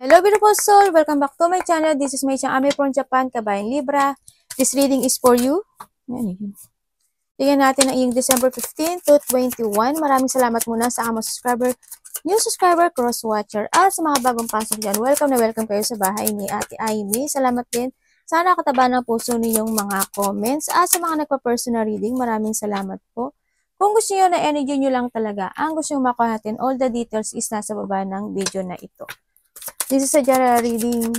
Hello beautiful soul! Welcome back to my channel. This is my Ami from Japan, Kabayan Libra. This reading is for you. Tingnan natin ang iyong December 15 to 21. Maraming salamat muna sa among subscriber, new subscriber, cross-watcher, at sa mga bagong pasok dyan. Welcome na welcome kayo sa bahay ni Ate Amy. Salamat din. Sana kataba ng puso ninyong mga comments. At sa mga nagpa-personal reading, maraming salamat po. Kung gusto nyo na energy nyo lang talaga, ang gusto nyo makuha natin, all the details is nasa baba ng video na ito. This is a general reading,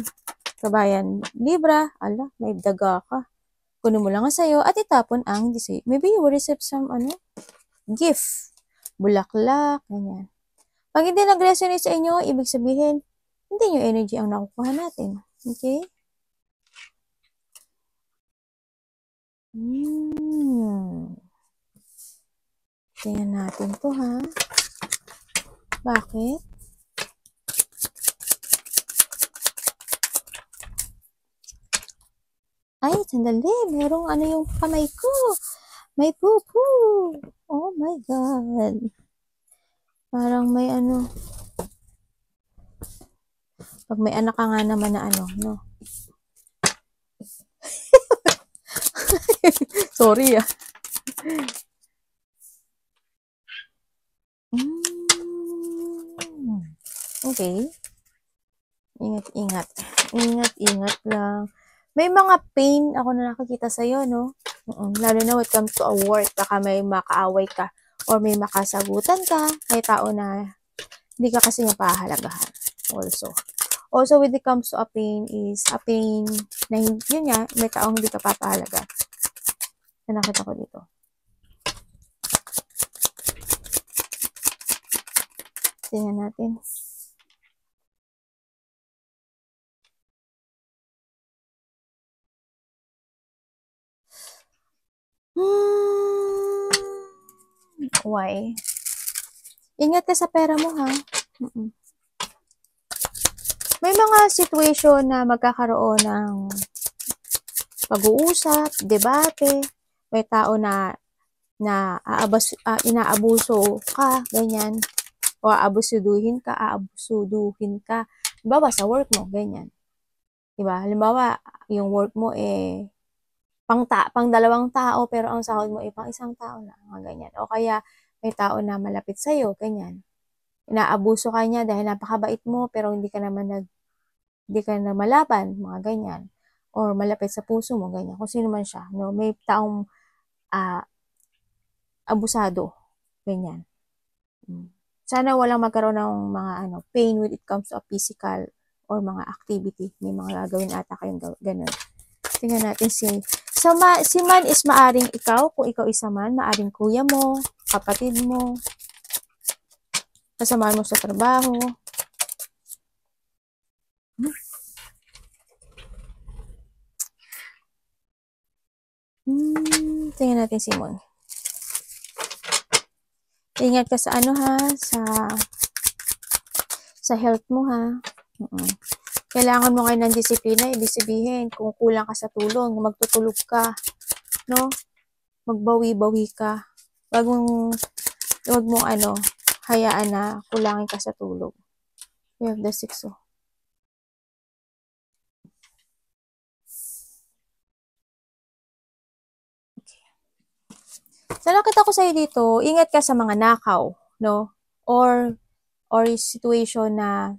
Kabayan Libra. Ala, may daga ka. Kunin mo lang ang sayo at itapon ang disay. Maybe you will receive some, gift. Bulaklak, ganyan. Pag hindi nag-resonate sa inyo, ibig sabihin, hindi nyo energy ang nakukuha natin. Okay? Tingnan natin to, ha? Bakit? Ay, sandali. Merong yung kamay ko. May pupo. Oh my God. Parang may Pag may anak ka nga naman na no? Sorry, Okay. Ingat. Ingat lang. May mga pain ako na nakikita sa'yo, no? Lalo na when it comes to a work, baka may makaaway ka or may makasagutan ka, may tao na hindi ka kasi mapahalagahan also. Also, when it comes to a pain is a pain na yun nga, may taong hindi ka papahalaga. Na nakita ko dito. Tingnan natin. Why? Ingat ka sa pera mo, ha? May mga situation na magkakaroon ng pag-uusap, debate, may tao na inaabuso ka, ganyan, o aabusuduhin ka. Halimbawa, sa work mo, ganyan. Diba? Halimbawa, yung work mo pang dalawang tao, pero ang sahod mo pang isang tao lang, mga ganyan. O kaya, may tao na malapit sa'yo, ganyan. Inaabuso ka niya dahil napakabait mo, pero hindi ka na malaban, mga ganyan. Or malapit sa puso mo, ganyan. Kung sino man siya, no? May taong abusado, ganyan. Sana walang magkaroon ng mga pain when it comes to a physical or mga activity. May mga gagawin ata kayong ganun. Tingnan natin si man is maaring ikaw, kung ikaw isa man, maaring kuya mo, kapatid mo, kasamahan mo sa trabaho. Tingnan natin si Mon. Ingat ka sa sa health mo, ha. Kailangan mo ngayon ng disiplina. Ibig sabihin, kung kulang ka sa tulong, magtutulog ka, no? Magbawi-bawi ka. Wag mong hayaan na kulangin ka sa tulog. We have the 6, So, nakita ko sa'yo dito, ingat ka sa mga nakaw, no? Or situation na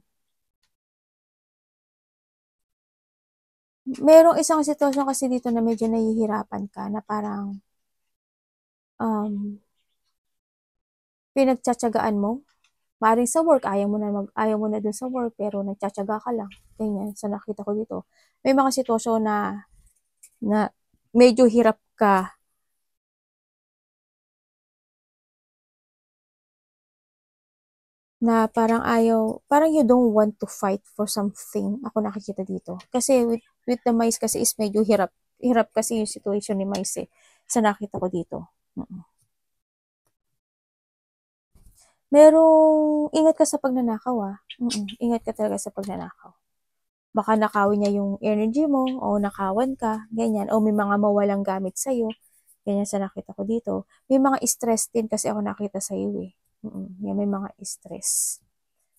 merong isang sitwasyon kasi dito na medyo nahihirapan ka, na parang pinagtsatsagaan mo. Maaaring sa work, ayaw mo na dun sa work, pero nagtsatsaga ka lang. Ganyan, sa nakita ko dito. May mga sitwasyon na medyo hirap ka na parang you don't want to fight for something. Ako nakikita dito. Kasi with the mice kasi is medyo hirap. Hirap kasi yung situation ni mice sa nakita ko dito. Ingat ka sa pagnanakaw, Ingat ka talaga sa pagnanakaw. Baka nakawin niya yung energy mo, o nakawan ka, ganyan. O may mga mawalang gamit sa'yo. Ganyan sa nakita ko dito. May mga stress din kasi ako nakita sa'yo, May mga stress.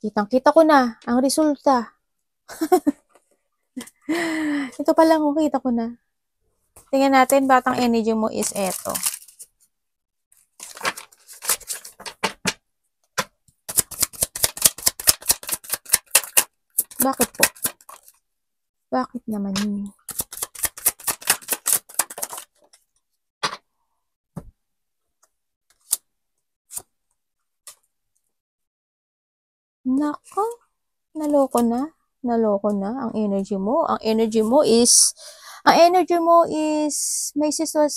Kitang-kita ko na ang resulta. Ito pa lang, kita ko na. Tingnan natin, batang energy mo is eto. Bakit po? Bakit naman yun? Nako, naloko na. Naloko na ang energy mo. Ang energy mo is, may sisos,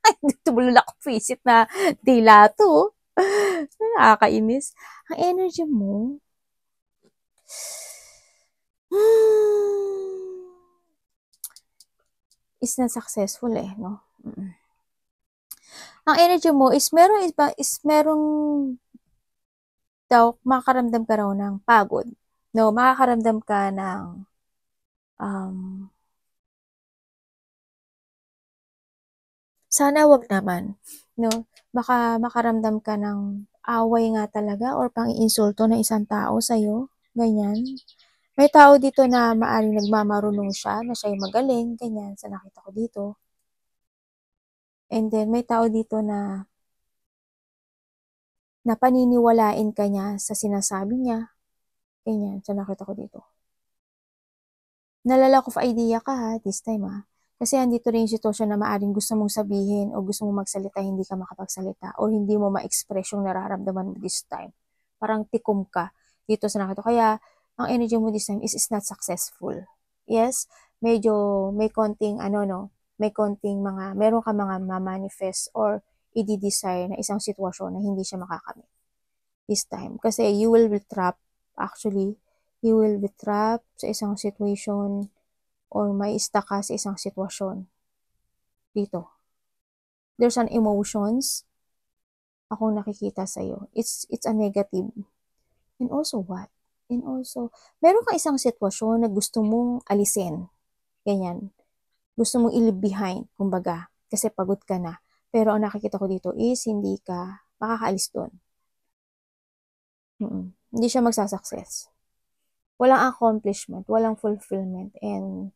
ay, tumulol ako visit na dila to. Nakakainis. Ang energy mo, is not successful eh, no? Ang energy mo is merong daw, makakaramdam ka raw ng pagod. No, makakaramdam ka ng sana wag naman. No, baka makaramdam ka ng away nga talaga or pang-iinsulto ng isang tao sa'yo. Ganyan. May tao dito na maaring nagmamarunong siya, na siya'y magaling, ganyan, sa nakita ko dito. And then, may tao dito na paniniwalain ka niya sa sinasabi niya, ganyan, sa nakita ko dito. Nalala ko of idea ka ha, this time ha. Kasi andito rin yung sitwasyon na maaring gusto mong sabihin o gusto mong magsalita, hindi ka makapagsalita o hindi mo ma-express yung nararamdaman mo this time. Parang tikom ka dito sa nakita. Kaya, ang energy mo this time is not successful. Yes, medyo may konting meron ka mga ma-manifest or i-desire na isang sitwasyon na hindi siya makakamit this time. Kasi you will be trapped, actually, you will be trapped sa isang situation or may stuck ka sa isang sitwasyon. Dito. There's an emotions akong nakikita sa'yo. It's a negative. And also what? And also, meron ka isang sitwasyon na gusto mong alisin. Ganyan. Gusto mong i-leave behind, kumbaga. Kasi pagod ka na. Pero ang nakikita ko dito is hindi ka makakaalis doon. Hindi siya magsasucess. Walang accomplishment, walang fulfillment, and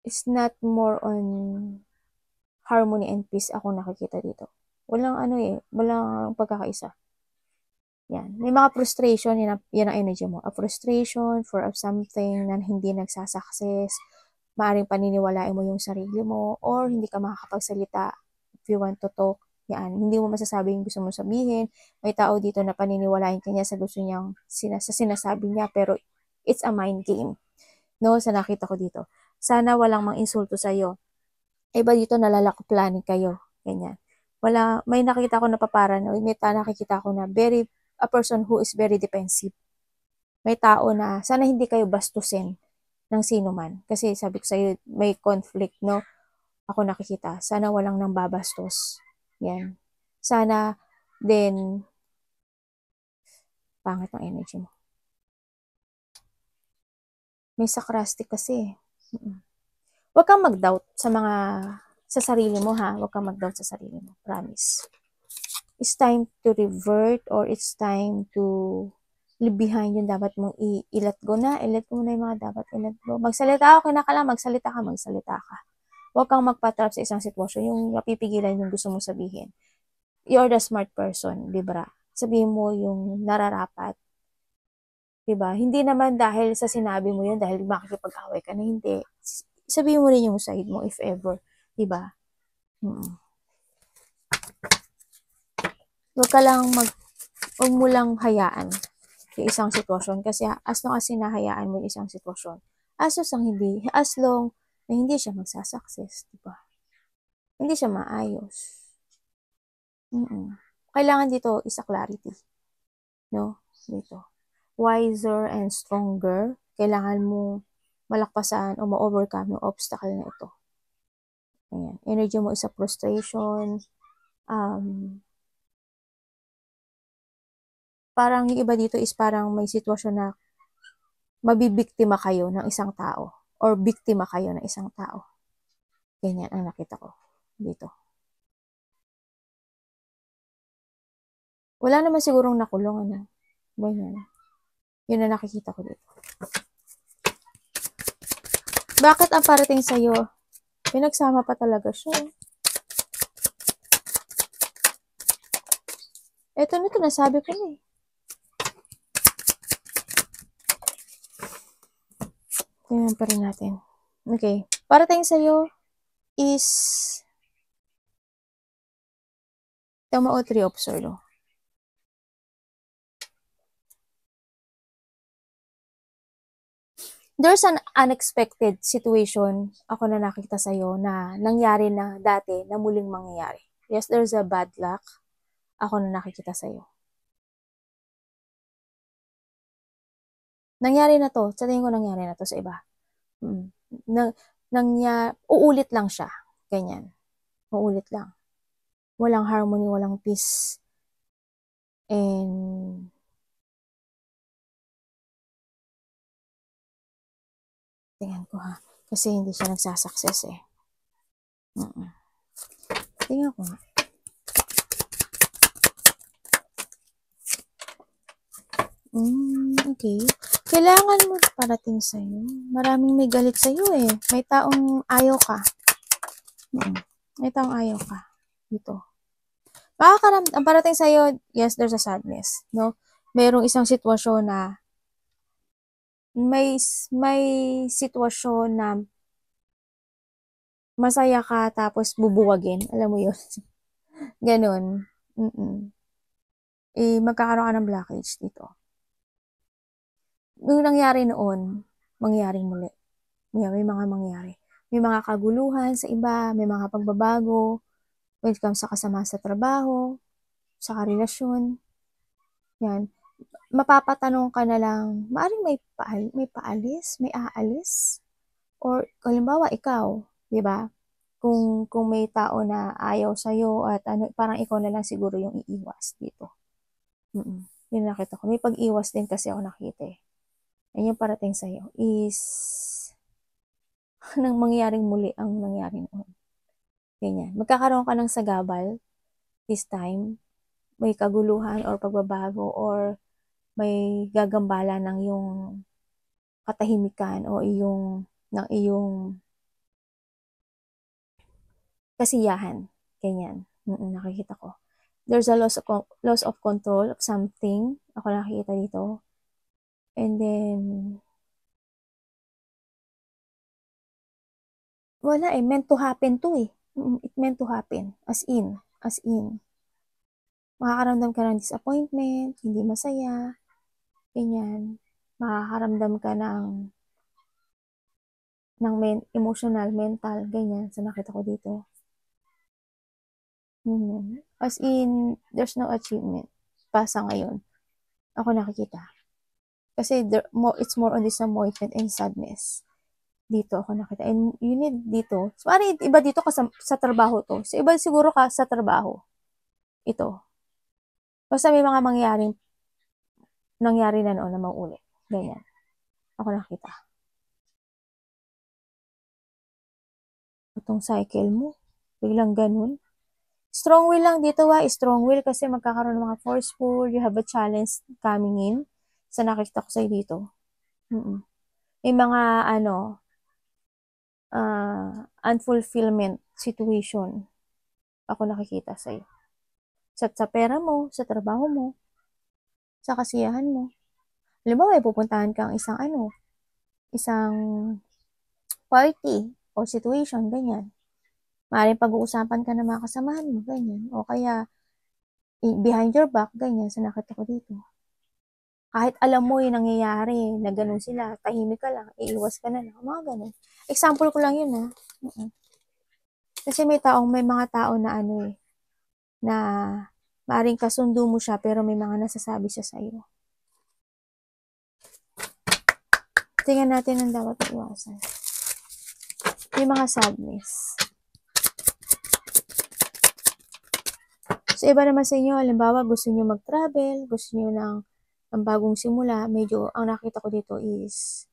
it's not more on harmony and peace ako nakikita dito. Walang walang pagkakaisa. Yan. May mga frustration, yan ang energy mo. A frustration for something na hindi nagsasucess, maaaring paniniwalain mo yung sarili mo, or hindi ka makakapagsalita if you want to talk. Yan. Hindi mo masasabi yung gusto mo sabihin. May tao dito na paniniwalain ka niya sa gusto niyang, sa sinasabi niya, pero it's a mind game. No, sa nakita ko dito. Sana walang mang-insulto sa'yo. Iba dito planning kayo. Ganyan. May nakita ko na paparanoid, may nakikita ko na a person who is very defensive. May tao na, sana hindi kayo bastusin ng sino man. Kasi sabi ko sa'yo, may conflict, no? Ako nakikita. Sana walang nang babastos. Yan. Sana, then, pangit ang energy mo. May sarcastic kasi. Huwag kang mag-doubt sa sarili mo ha. Huwag kang mag-doubt sa sarili mo. Promise. It's time to revert or it's time to leave behind yung dapat mong i-let go na. I-let go na yung mga dapat i-let go. Magsalita ako, magsalita ka. Huwag kang magpatrap sa isang sitwasyon. Yung napipigilan yung gusto mong sabihin. You're the smart person, Libra. Sabihin mo yung nararapat. Diba? Hindi naman dahil sa sinabi mo yun, dahil makikipag-away ka na, hindi. Sabihin mo rin yung side mo, if ever. Diba? Huwag mo lang hayaan yung isang sitwasyon. Kasi as long as hinahayaan mo yung isang sitwasyon, as long na hindi siya magsasucess, diba? Hindi siya maayos. Kailangan dito is a clarity. No? Dito. Wiser and stronger. Kailangan mo malakpasan o ma-overcome yung obstacle na ito. Ayan. Energy mo is a frustration. Parang yung iba dito is parang may sitwasyon na mabibiktima kayo ng isang tao or biktima kayo ng isang tao. Ganyan ang nakita ko dito. Wala naman sigurong nakulong, ano? Ganyan. Yun na nakikita ko dito. Bakit ang parating sa'yo? Pinagsama pa talaga siya. Ito na ito, nasabi ko na eh. Tingnan pa rin natin. Okay. Parating sa'yo is Tama o 3 of Swords. There's an unexpected situation ako na nakita sa'yo na nangyari na dati na muling mangyayari. Yes, there's a bad luck ako na nakikita sa'yo. Nangyari na to. Sa tingin ko nangyari na to sa iba. Uulit lang siya. Ganyan. Uulit lang. Walang harmony, walang peace. And tingnan ko ha. Kasi hindi siya nagsasucess eh. Tingnan ko nga. Okay. Kailangan mo parating sa'yo. Maraming may galit sa'yo eh. May taong ayaw ka. May taong ayaw ka. Dito. Ang parating sa'yo, yes, there's a sadness. No? Mayroong isang sitwasyon na may sitwasyon na masaya ka tapos bubuwagin. Alam mo yun. Ganon. Magkakaroon ka ng blockage dito. Nung nangyari noon, mangyaring muli. May mga mangyari. May mga kaguluhan sa iba, may mga pagbabago, when it comes sa kasama sa trabaho, sa karelasyon. Yan. Mapapatanong ka na lang, maaring may paalis, may aalis, or halimbawa ikaw, di ba? Kung may tao na ayaw sa'yo at parang ikaw na lang siguro yung iiwas dito. Yun nakita ko. May pag-iwas din kasi ako nakita eh. Yan yung parating sa'yo is nang mangyaring muli ang nangyari noon. Ganyan. Magkakaroon ka ng sagabal this time. May kaguluhan or pagbabago or may gagambala ng yung katahimikan o ng iyong kasiyahan. Ganyan. Nakikita ko. There's a loss of control of something. Ako nakikita dito. And then, wala eh. Meant to happen to eh. It meant to happen. As in. Makakaramdam ka ng disappointment, hindi masaya, ganyan. Makakaramdam ka ng emotional, mental, ganyan. Sa nakita ko dito. As in, there's no achievement pa sa ngayon. Ako nakikita. Kasi it's more on disappointment and sadness. Dito ako nakita. And you need dito. So, iba dito ka sa trabaho to. So, iba siguro ka sa trabaho. Ito. Basta may mga nangyari na noon na maulit. Ganyan. Ako nakita. Itong cycle mo. Biglang ganun. Strong will lang dito strong will kasi magkakaroon ng mga forceful. You have a challenge coming in. Sa nakita ko sa'yo dito. May mga unfulfillment situation. Ako nakikita sa'yo. Sa pera mo, sa trabaho mo, sa kasiyahan mo. Alam mo, may pupuntahan kang isang party o situation, ganyan. Maaaring pag-uusapan ka ng mga kasamahan mo, ganyan. O kaya, behind your back, ganyan, sa nakita ko dito. Kahit alam mo yung nangyayari, na ganun sila, tahimik ka lang, iiwas ka na lang, mga ganun. Example ko lang yun, ha. Kasi may mga tao na na maaaring kasundo mo siya, pero may mga nasasabi siya sa iyo. Tingnan natin ang dapat iwasan. May mga sadness. So, iba naman sa inyo, halimbawa, gusto niyo mag-travel, gusto niyo ng bagong simula, medyo, ang nakita ko dito is,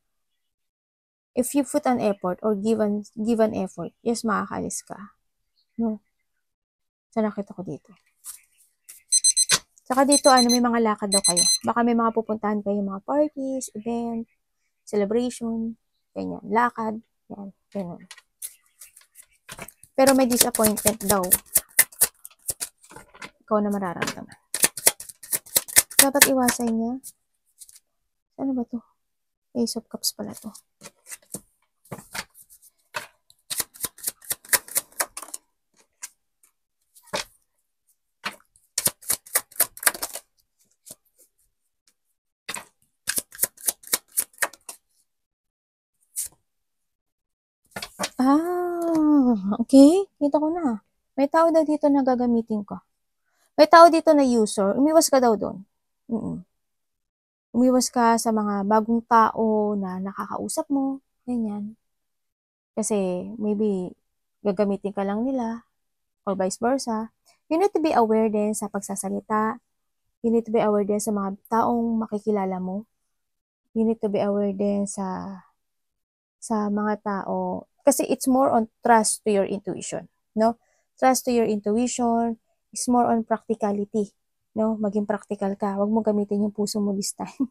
if you put an effort or give an effort, yes, makakalis ka. No? So, nakita ko dito. Saka dito, may mga lakad daw kayo. Baka may mga pupuntahan kayo, mga parties, event, celebration, ganyan. Lakad, yan, ganyan. Pero may disappointment daw. Ikaw na mararamdaman. Dapat iwasan niya. Ano ba to? Ace of Cups pala to. Okay. Kita ko na. May tao daw dito na gagamitin ko. May tao dito na user. Umiwas ka daw doon. Umiwas ka sa mga bagong tao na nakakausap mo. Ganyan. Kasi maybe gagamitin ka lang nila or vice versa. You need to be aware din sa pagsasalita. You need to be aware din sa mga taong makikilala mo. You need to be aware din sa mga tao. Kasi it's more on trust to your intuition. No? Trust to your intuition is more on practicality. No? Maging practical ka. Huwag mo gamitin yung puso mo this time.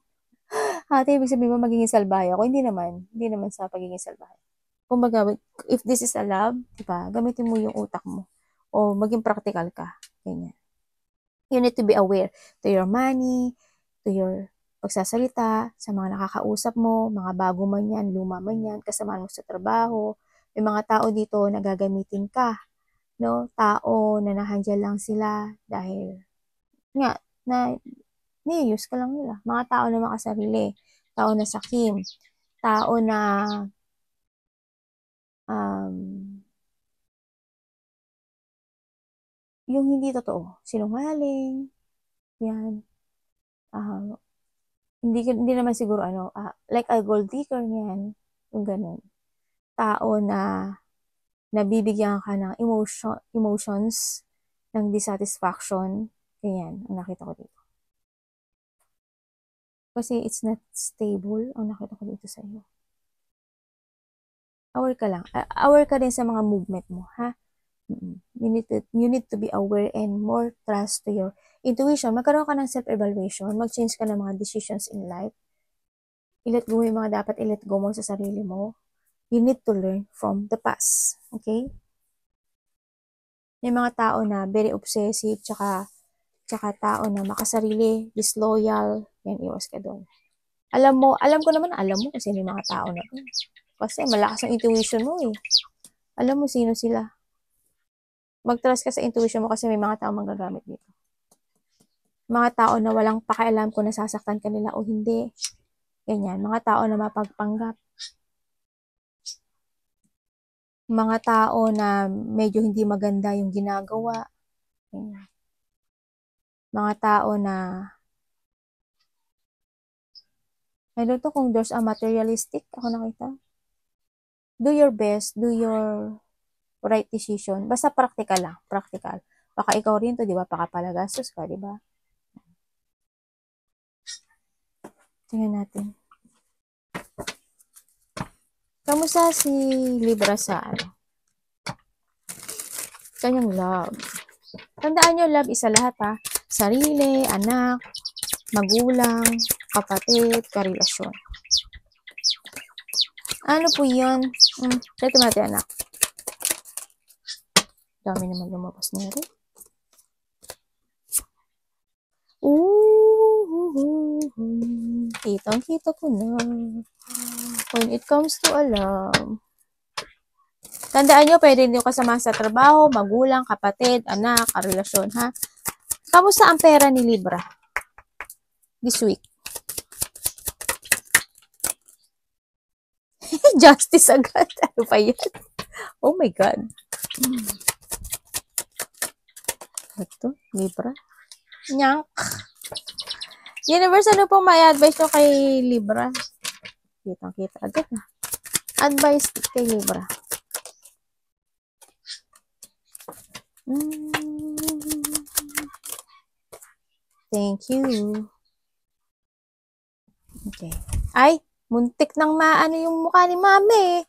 Ate, ibig sabihin mo magiging salbahe ako? Hindi naman. Hindi naman sa pagiging salbahe. Kumbaga, if this is a love, diba, gamitin mo yung utak mo. O maging practical ka. Ganyan. You need to be aware to your money, to your pagsasalita, sa mga nakakausap mo, mga bago man yan, luma man yan, kasama mo sa trabaho. May mga tao dito na gagamitin ka. No? Tao na nahandyan lang sila dahil nga, na ni-use ka lang nila. Mga tao na makasarili. Tao na sakim. Tao na yung hindi totoo. Sinungaling. Yan. Hindi naman siguro like a gold digger yan. Yung ganun. Tao na nabibigyan ka ng emotions ng dissatisfaction. Ganyan. Ang nakita ko dito. Kasi it's not stable. Ang nakita ko dito sa iyo. Aware ka lang. Aware ka din sa mga movement mo, ha? You need to be aware and more trust to your intuition. Magkaroon ka ng self-evaluation. Mag-change ka ng mga decisions in life. I-let go yung mga dapat i-let go mo sa sarili mo. You need to learn from the past. Okay? May mga tao na very obsessive, tsaka tao na makasarili, disloyal. Yan, iwas ka doon. Alam ko naman kasi may mga tao na doon. Kasi malakas ang intuition mo eh. Alam mo sino sila. Mag-trust ka sa intuition mo kasi may mga tao magagamit dito. Mga tao na walang pakialam kung nasasaktan ka nila o hindi. Ganyan. Mga tao na mapagpanggap. Mga tao na medyo hindi maganda yung ginagawa. Ganyan. Mga tao na I don't know kung there's a materialistic. Ako nakita. Do your best. Do your right decision. Basta practical lang. Practical. Baka ikaw rin to, di ba? Pakapalagastos ka, di ba? Tingnan natin. Kamusta si Libra sa kanyang love? Tandaan nyo, love isa lahat ha. Sarili, anak, magulang, kapatid, karelasyon. Ano po yun? Ito natin anak. Dami naman lumabas na rin. Kitang-kita ko na. When it comes to love. Tandaan nyo, pwede nyo kasama sa trabaho, magulang, kapatid, anak, karelasyon, ha? Kamusta ang pera ni Libra? This week. Justice agad. Ano pa yan? Oh my God. Ito, Libra. Nyank. Universe, ano po may advice nyo kay Libra? Kitang-kita agad na. Advice kay Libra. Thank you. Okay. Ay, muntik nang maano yung mukha ni Mami.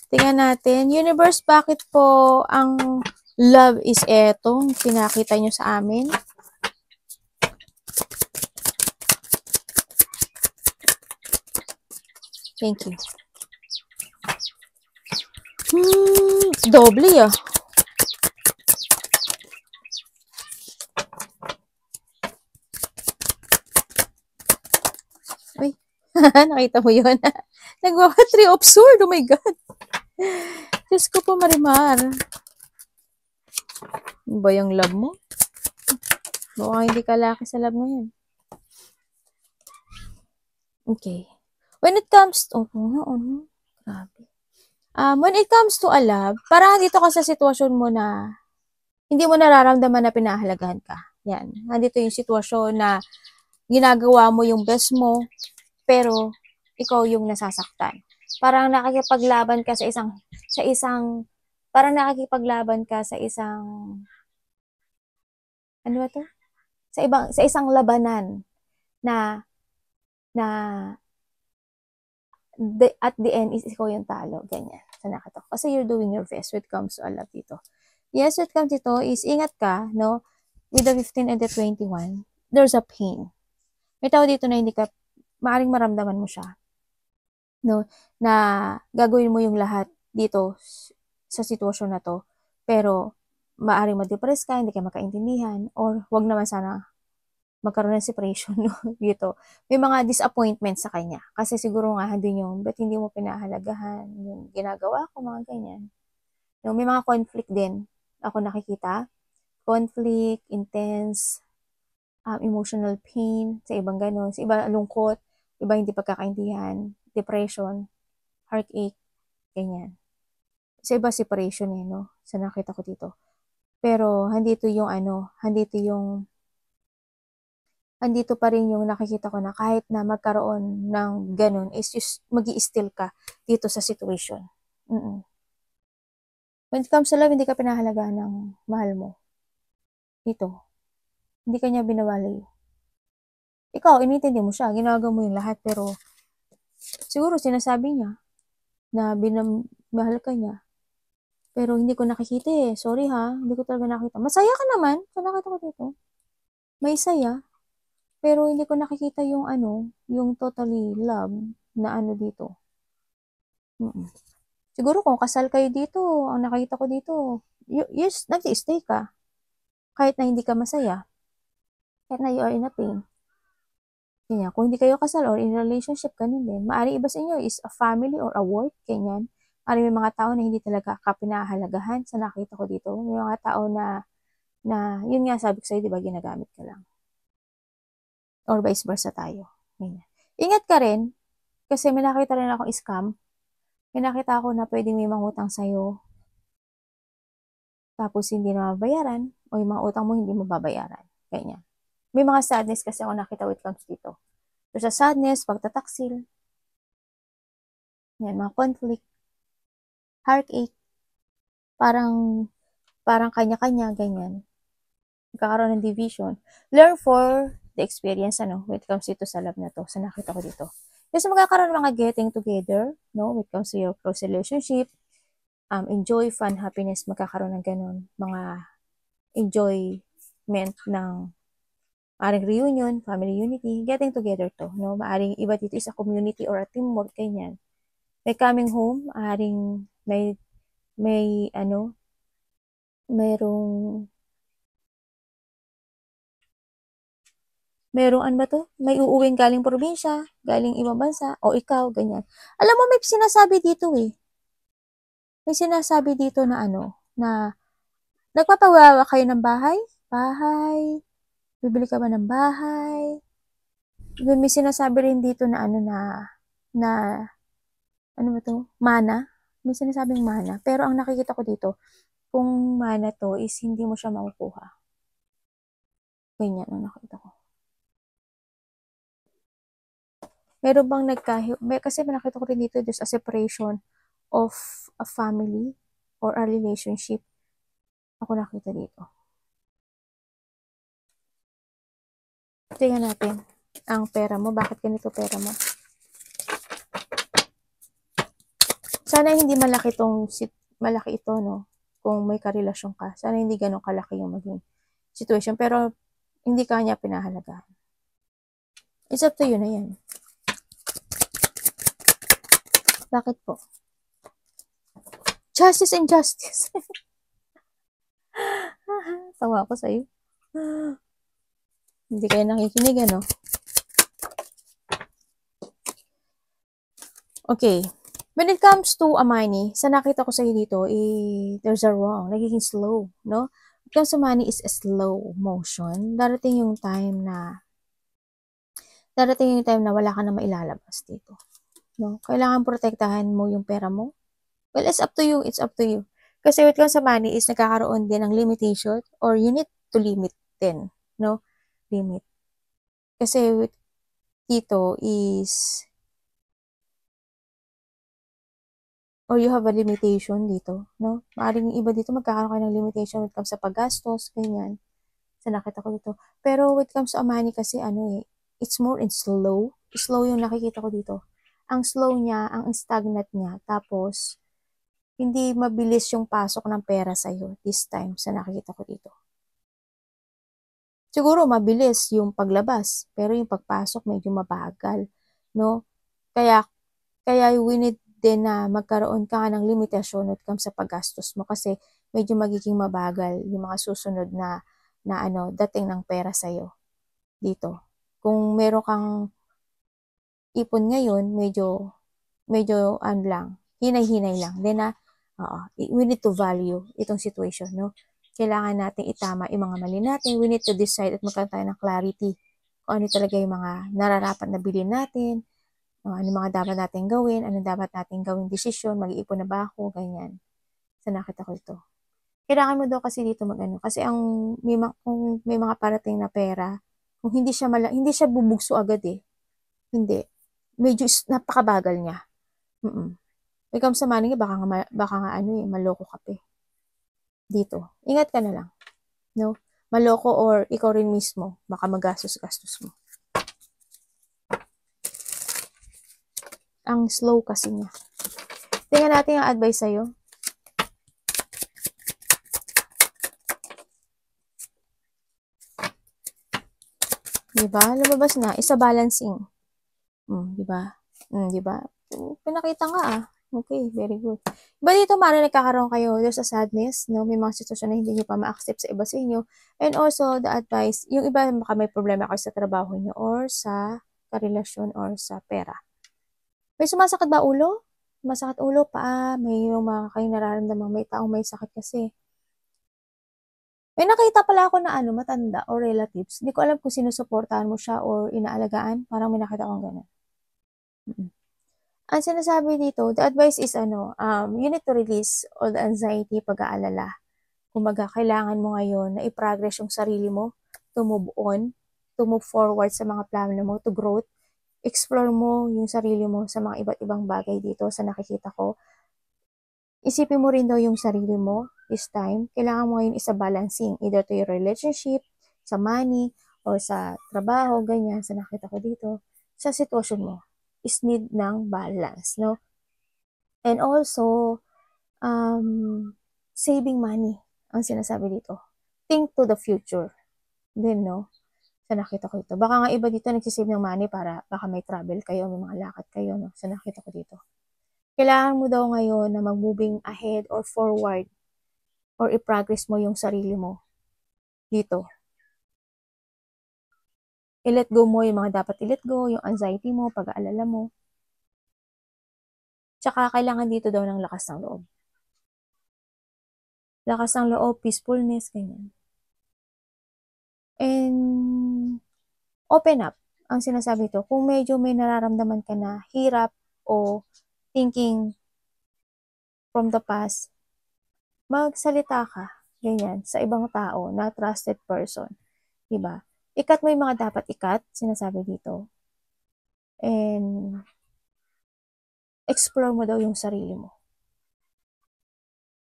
Tingnan natin. Universe, bakit po ang love is etong pinakita nyo sa amin? Thank you. Doble ah. Uy, nakita mo yun? Nagwawa 3 of sword. Oh my God. Diyos ko po, Marimar. Ano ba yung love mo? Mukhang hindi ka laki sa love ngayon. Okay. When it comes to... Grabe. When it comes to a love, parang dito ka sa sitwasyon mo na hindi mo nararamdaman na pinahalagahan ka. Yan. Nandito yung sitwasyon na ginagawa mo yung best mo, pero ikaw yung nasasaktan. Parang nakikipaglaban ka sa isang ano ba to? Sa isang labanan na at the end is ikaw yung talo, ganyan. So nakita ko. Kasi you're doing your best when it comes to a love dito. Yes, when it comes dito is ingat ka, no? With the 15 and the 21, there's a pain. May tao dito na hindi ka, maaring maramdaman mo siya. No? Na gagawin mo yung lahat dito sa sitwasyon na to. Pero, maaring ma-depress ka, hindi ka makaintindihan, or wag naman sana magkaroon ng separation, no? Dito. May mga disappointments sa kanya. Kasi siguro nga, hindi yung, ba't hindi mo pinahalagahan yung ginagawa ko, mga ganyan. No? May mga conflict din. Ako nakikita. Conflict, intense, emotional pain, sa ibang ganon. Sa iba, lungkot. Iba hindi pagkakaintindihan. Depression, heartache, ganyan. Sa iba, separation no? Sa nakita ko dito. Pero, andito pa rin yung nakikita ko na kahit na magkaroon ng ganun, is just mag-i-still ka dito sa situation. When it comes to love, hindi ka pinahalagaan ng mahal mo. Dito. Hindi ka niya binawali. Ikaw, inintindi mo siya, ginagawa mo yung lahat, pero siguro sinasabi niya na mahal ka niya. Pero hindi ko nakikita Sorry ha, hindi ko talaga nakita. Masaya ka naman, sa nakita ko dito. May saya. Pero hindi ko nakikita yung yung totally love na dito. Siguro kung kasal kayo dito, ang nakita ko dito, yes, nag-stay ka. Kahit na hindi ka masaya. Kahit na you are in a pain. Kanya, kung hindi kayo kasal or in a relationship, ganun din. Maari iba sa inyo is a family or a work, ganyan. Maari may mga tao na hindi talaga ka pinahalagahan sa nakita ko dito. May mga tao na yun nga sabi ko sa'yo, di ba, ginagamit ka lang. Or vice versa tayo. Ganyan. Ingat ka rin, kasi may nakita rin akong scam. May nakita ako na pwedeng may mangutang sa'yo, tapos hindi na mabayaran, o yung mga utang mo hindi mababayaran. Ganyan. May mga sadness kasi ako nakita with comes dito. So, sa sadness, pagtataksil, yan, mga conflict, heartache, parang kanya-kanya, ganyan. Magkakaroon ng division. Learn for the experience, when it comes dito sa love na to, sa nakita ko dito. Kasi magkakaroon ng mga getting together, no, when it comes to your close relationship, enjoy, fun, happiness, magkakaroon ng ganun, mga enjoyment ng maaring reunion, family unity, getting together to, no, maaring iba dito is a community or a teamwork, ganyan. May coming home, maaring merong ano ba to? May uuwing galing probinsya, galing ibang bansa, o ikaw, ganyan. Alam mo, may sinasabi dito May sinasabi dito na na nagpapawawa kayo ng bahay? Bibili ka ba ng bahay? May sinasabi rin dito na ano ba to? Mana. May sinasabing mana. Pero ang nakikita ko dito, kung mana to is hindi mo siya makukuha. Ganyan ang nakita ko. Meron bang kasi nakita ko rin dito, there's a separation of a family or a relationship. Ako nakita dito. Tingnan natin ang pera mo. Bakit ganito pera mo? Sana hindi malaki ito, no? Kung may karelasyon ka. Sana hindi ganun kalaki yung maging situation. Pero, hindi ka niya pinahalagahan. It's up to you na yan. Bakit po? Justice and justice. Tawa ako sa'yo. Hindi kayo nakikinig, ano? Okay. When it comes to money, sa nakita ko sa'yo dito, there's a wrong. Nagiging slow, no? When it comes to money is a slow motion. Darating yung time na wala ka na mailalabas dito. No? Kailangan protektahan mo yung pera mo. Well, it's up to you. It's up to you. Kasi when it comes to money is nagkakaroon din ng limitation or you need to limit din. No? Limit. Kasi dito is or you have a limitation dito, no? Maaaring yung iba dito magkakaroon kayo ng limitation when it comes sa paggastos, ganyan. Sa nakita ko dito. Pero when it comes to money kasi it's more in slow. Slow yung nakikita ko dito. Ang slow niya, ang stagnant niya, tapos hindi mabilis yung pasok ng pera sa'yo this time sa nakikita ko dito. Siguro mabilis yung paglabas, pero yung pagpasok medyo mabagal, no? Kaya we need din na magkaroon ka ng limitasyon when it comes sa paggastos mo kasi medyo magiging mabagal yung mga susunod na dating ng pera sa'yo dito. Kung meron kang ipon ngayon, medyo lang, hinay-hinay lang. Then we need to value itong situation, no? Kailangan natin itama yung mga mali natin. We need to decide at magkaroon tayo ng clarity kung ano talaga yung mga nararapat na bilhin natin, ano mga dapat natin gawin, ano dapat natin gawin desisyon, mag-iipon na ba ako, ganyan. Sa nakita ko ito. Kailangan mo daw kasi dito kasi kung may mga parating na pera, kung hindi siya bubugso agad Hindi. Medyo napakabagal niya. May comes sa money, baka nga maloko ka pa dito. Ingat ka na lang. No? Maloko or ikaw rin mismo, baka magastos-gastos mo. Ang slow kasi niya. Tingnan natin ang advice sa'yo. Diba? Lumabas na. Isa balancing. Diba? Diba? Pinakita nga Okay, very good. Diba dito, maaaring nagkakaroon kayo, there's a sadness, no? May mga sitwasyon na hindi nyo pa ma-accept sa iba sa inyo. And also, the advice, yung iba baka may problema kayo sa trabaho nyo or sa karelasyon or sa pera. May sumasakit ba ulo? Masakit ulo, paa, may yung mga kayo nararamdaman, may taong may sakit kasi. May nakita pala ako na matanda or relatives. Hindi ko alam kung sinusuportahan mo siya or inaalagaan. Parang may nakita akong gano'n. Ang sinasabi dito, the advice is you need to release all the anxiety, pag-aalala. Kumaga, kailangan mo ngayon na i-progress yung sarili mo, to move on, to move forward sa mga plano mo, to growth. Explore mo yung sarili mo sa mga iba't ibang bagay dito sa nakikita ko. Isipin mo rin daw yung sarili mo this time. Kailangan mo ngayon isa balancing, either to your relationship, sa money, or sa trabaho, ganyan, sa nakita ko dito. Sa sitwasyon mo, is need ng balance, no? And also, saving money, ang sinasabi dito. Think to the future. Then, no? Sa nakita ko dito. Baka nga iba dito nagsisave ng money para baka may travel kayo, may mga lakad kayo, no? Sa nakita ko dito. Kailangan mo daw ngayon na mag-moving ahead or forward or i-progress mo yung sarili mo dito. I-let go mo yung mga dapat i-let go, yung anxiety mo, pag-aalala mo. Tsaka kailangan dito daw ng lakas ng loob. Lakas ng loob, peacefulness, ganyan. And open up ang sinasabi to. Kung medyo may nararamdaman ka na hirap o thinking from the past, magsalita ka, ganyan, sa ibang tao na trusted person. Diba? Ikat mo yung mga dapat ikat, sinasabi dito. And explore mo daw yung sarili mo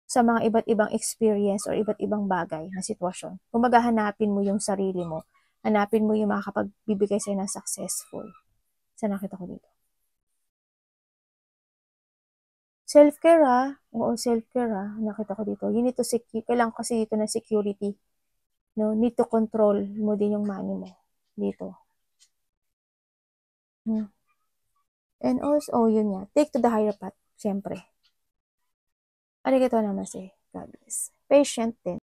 sa mga iba't ibang experience or iba't ibang bagay na sitwasyon. Kung maghahanapin mo yung sarili mo, hanapin mo yung makakapagbibigay sa'yo ng successful. Sa nakita ko dito. Self-care Oo, self-care nakita ko dito. You need to secure, kailangan kasi dito ng security. No? Need to control mo din yung money mo dito. And also, yun nga, take to the higher path. Siyempre. Arigatou naman God bless. Patient din.